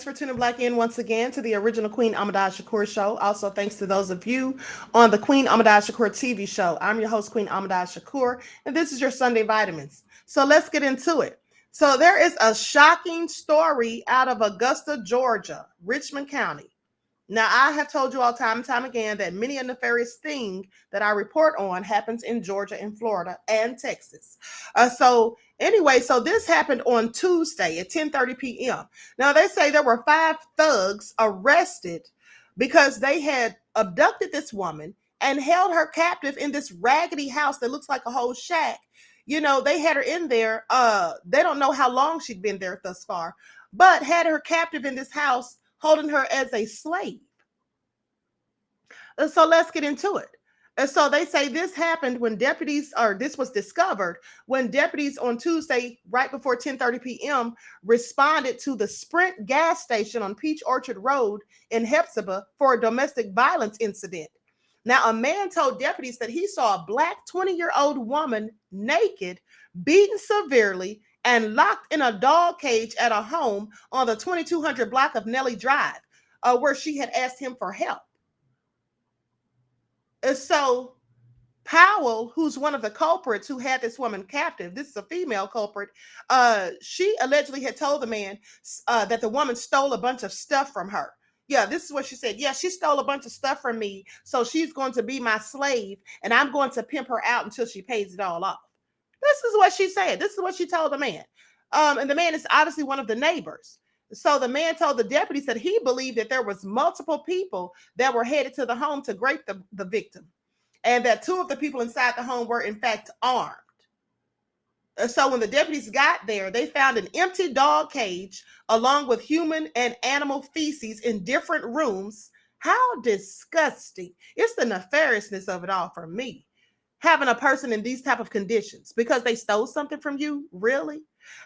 thanks for tuning back in once again to the original Queen Shakur show. Also, thanks to those of you on the Queen Shakur TV show. I'm your host, Queen Shakur, and this is your Sunday Vitamins. So let's get into it. So there is a shocking story out of Augusta, Georgia, Richmond County. Now, I have told you all time and time again that many a nefarious thing that I report on happens in Georgia and Florida and Texas. So this happened on Tuesday at 10:30 p.m. Now, they say there were 5 thugs arrested because they had abducted this woman and held her captive in this raggedy house that looks like a whole shack. You know, they had her in there. They don't know how long she'd been there thus far, but had her captive in this house, holding her as a slave. So let's get into it. And so they say this happened when this was discovered when deputies on Tuesday, right before 10:30 p.m., responded to the Sprint gas station on Peach Orchard Road in Hephzibah for a domestic violence incident. Now, a man told deputies that he saw a black 20-year-old woman naked, beaten severely, and locked in a dog cage at a home on the 2200 block of Nellie Drive, where she had asked him for help. And so Powell, who's one of the culprits who had this woman captive, this is a female culprit, she allegedly had told the man that the woman stole a bunch of stuff from her. Yeah, this is what she said. Yeah, she stole a bunch of stuff from me, so she's going to be my slave, and I'm going to pimp her out until she pays it all off. This is what she said. This is what she told the man. And the man is obviously one of the neighbors. So the man told the deputies that he believed that there was multiple people that were headed to the home to grape the victim, and that 2 of the people inside the home were in fact armed. So when the deputies got there, they found an empty dog cage along with human and animal feces in different rooms. How disgusting. It's the nefariousness of it all for me. Having a person in these type of conditions because they stole something from you, really?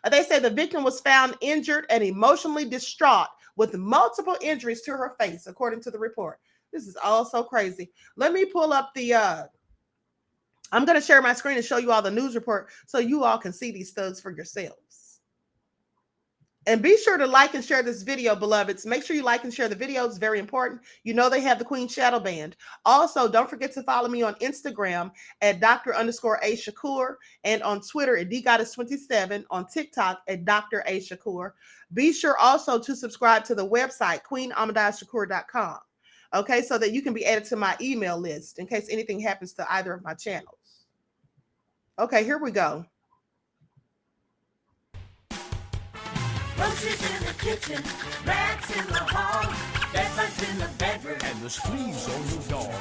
They say the victim was found injured and emotionally distraught with multiple injuries to her face, according to the report. This is all so crazy. Let me pull up I'm going to share my screen and show you all the news report so you all can see these thugs for yourselves. And be sure to like and share this video, beloveds. Make sure you like and share the video. It's very important. You know they have the Queen Shadow Band. Also, don't forget to follow me on Instagram at Dr._A_Shakur and on Twitter at DGoddess27, on TikTok at Dr. A Shakur. Be sure also to subscribe to the website, QueenAmadashakur.com. Okay, so that you can be added to my email list in case anything happens to either of my channels. Okay, here we go. Roaches in the kitchen, rats in the hall, bedbugs in the bedroom, and there's fleas on your dog.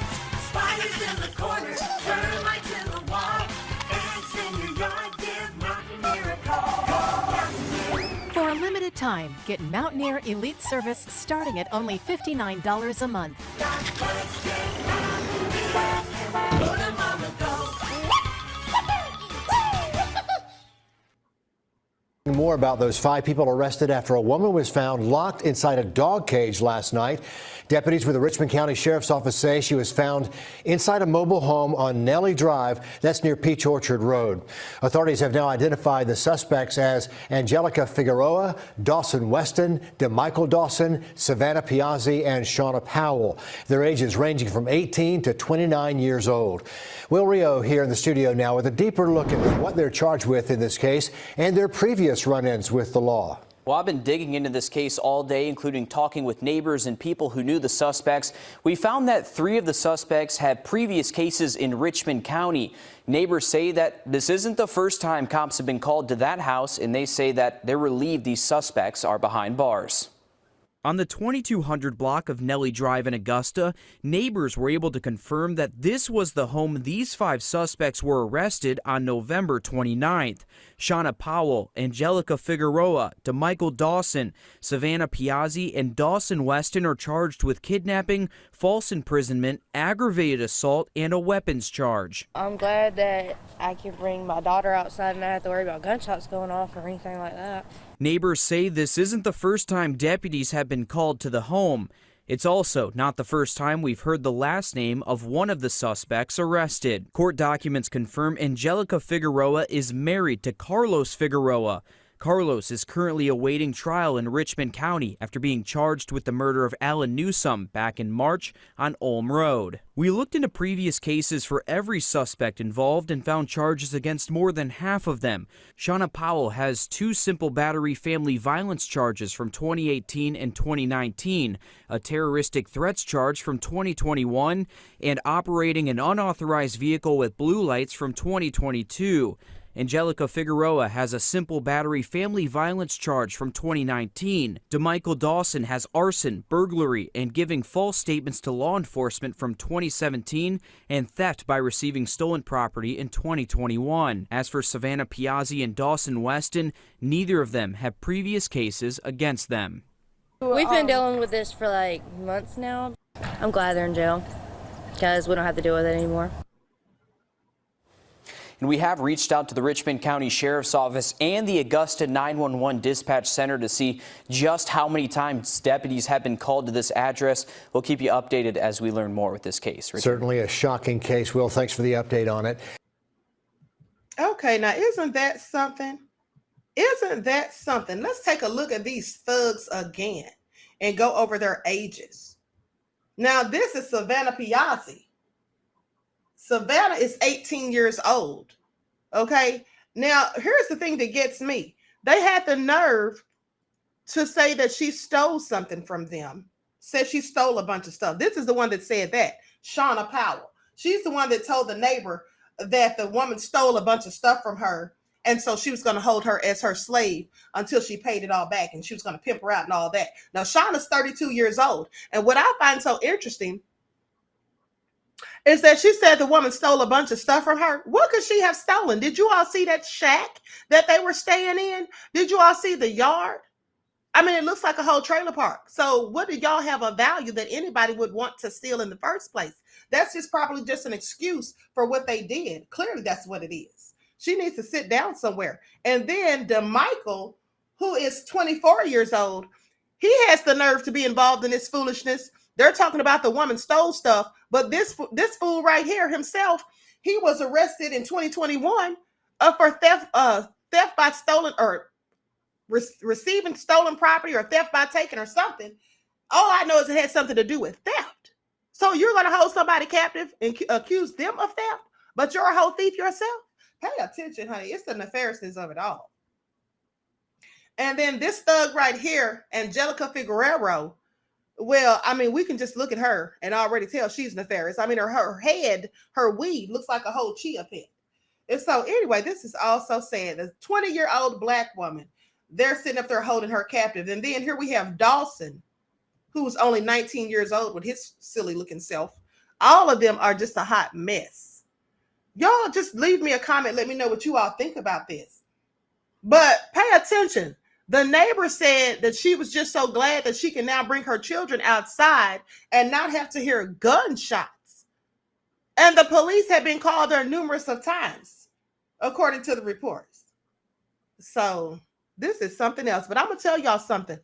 spiders in the corner, termites in the wall, ants in your yard, give Mountaineer a call. For a limited time, get Mountaineer Elite Service starting at only $59 a month. Put 'em on the go. More about those 5 people arrested after a woman was found locked inside a dog cage last night. Deputies with the Richmond County Sheriff's Office say she was found inside a mobile home on Nellie Drive. That's near Peach Orchard Road. Authorities have now identified the suspects as Angelica Figueroa, Dawson Weston, DeMichael Dawson, Savannah Piazzi, and Shauna Powell. Their ages ranging from 18 to 29 years old. Will Rio here in the studio now with a deeper look at what they're charged with in this case and their previous run-ins with the law. Well, I've been digging into this case all day, including talking with neighbors and people who knew the suspects. We found that 3 of the suspects had previous cases in Richmond County. Neighbors say that this isn't the first time cops have been called to that house, and they say that they're relieved these suspects are behind bars. On the 2200 block of Nellie Drive in Augusta, neighbors were able to confirm that this was the home these 5 suspects were arrested on November 29th. Shauna Powell, Angelica Figueroa, DeMichael Dawson, Savannah Piazzi, and Dawson Weston are charged with kidnapping, false imprisonment, aggravated assault, and a weapons charge. I'm glad that I can bring my daughter outside and not have to worry about gunshots going off or anything like that. Neighbors say this isn't the first time deputies have been called to the home. It's also not the first time we've heard the last name of one of the suspects arrested. Court documents confirm Angelica Figueroa is married to Carlos Figueroa. Carlos is currently awaiting trial in Richmond County after being charged with the murder of Alan Newsome back in March on Ulm Road. We looked into previous cases for every suspect involved and found charges against more than half of them. Shauna Powell has 2 simple battery family violence charges from 2018 and 2019, a terroristic threats charge from 2021, and operating an unauthorized vehicle with blue lights from 2022. Angelica Figueroa has a simple battery family violence charge from 2019. DeMichael Dawson has arson, burglary, and giving false statements to law enforcement from 2017 and theft by receiving stolen property in 2021. As for Savannah Piazzi and Dawson Weston, neither of them have previous cases against them. We've been dealing with this for like months now. I'm glad they're in jail because we don't have to deal with it anymore. And we have reached out to the Richmond County Sheriff's Office and the Augusta 911 Dispatch Center to see just how many times deputies have been called to this address. We'll keep you updated as we learn more with this case. Richard. Certainly a shocking case. Will, thanks for the update on it. Okay, now isn't that something? Isn't that something? Let's take a look at these thugs again and go over their ages. Now, this is Savannah Piazzi. Savannah is 18 years old. Okay. Now, here's the thing that gets me. They had the nerve to say that she stole something from them. Said she stole a bunch of stuff. This is the one that said that. Shauna Powell. She's the one that told the neighbor that the woman stole a bunch of stuff from her. And so she was going to hold her as her slave until she paid it all back. And she was going to pimp her out and all that. Now, Shauna's 32 years old. And what I find so interesting is that she said the woman stole a bunch of stuff from her. What could she have stolen? Did you all see that shack that they were staying in? Did you all see the yard? I mean, it looks like a whole trailer park. So what did y'all have a value that anybody would want to steal in the first place? That's just probably just an excuse for what they did. Clearly, that's what it is. She needs to sit down somewhere. And then DeMichael, who is 24 years old, he has the nerve to be involved in this foolishness. They're talking about the woman stole stuff, but this fool right here himself, he was arrested in 2021 for theft by stolen or receiving stolen property or theft by taking or something. All I know is it had something to do with theft. So you're going to hold somebody captive and accuse them of theft, but you're a whole thief yourself? Pay attention, honey. It's the nefariousness of it all. And then this thug right here, Angelica Figueroa. Well, I mean, we can just look at her and already tell she's nefarious. I mean, her head, her weave looks like a whole chia pet. And so anyway, this is also sad. A 20-year-old black woman, they're sitting up there holding her captive. And then here we have Dawson, who's only 19 years old with his silly looking self. All of them are just a hot mess. Y'all just leave me a comment. Let me know what you all think about this. But pay attention. The neighbor said that she was just so glad that she can now bring her children outside and not have to hear gunshots. And the police have been called there numerous of times, according to the reports. So this is something else. But I'm going to tell y'all something.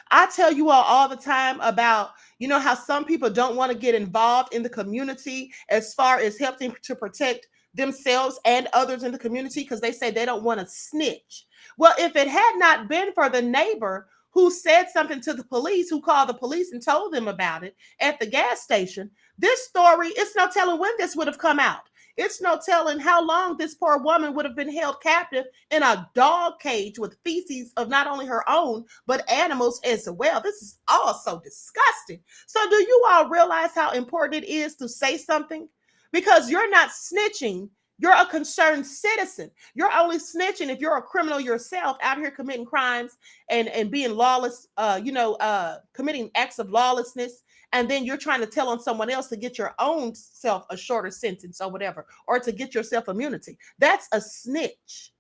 I tell you all the time about, you know, how some people don't want to get involved in the community as far as helping to protect themselves and others in the community because they say they don't want to snitch. Well, if it had not been for the neighbor who said something to the police, who called the police and told them about it at the gas station, this story, it's no telling when this would have come out. It's no telling how long this poor woman would have been held captive in a dog cage with feces of not only her own, but animals as well. This is all so disgusting. So do you all realize how important it is to say something? Because you're not snitching. You're a concerned citizen. You're only snitching if you're a criminal yourself out here committing crimes and being lawless, committing acts of lawlessness. And then you're trying to tell on someone else to get your own self a shorter sentence or whatever, or to get yourself immunity. That's a snitch.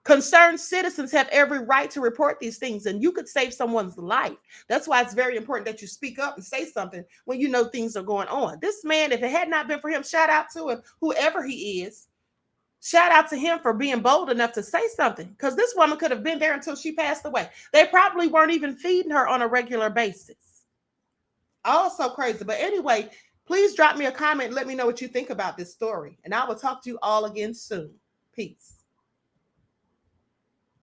Concerned citizens have every right to report these things, and you could save someone's life. That's why it's very important that you speak up and say something when you know things are going on. This man, if it had not been for him, shout out to him, whoever he is. Shout out to him for being bold enough to say something, because this woman could have been there until she passed away. They probably weren't even feeding her on a regular basis. Also crazy. But anyway, please drop me a comment and let me know what you think about this story. And I will talk to you all again soon. Peace.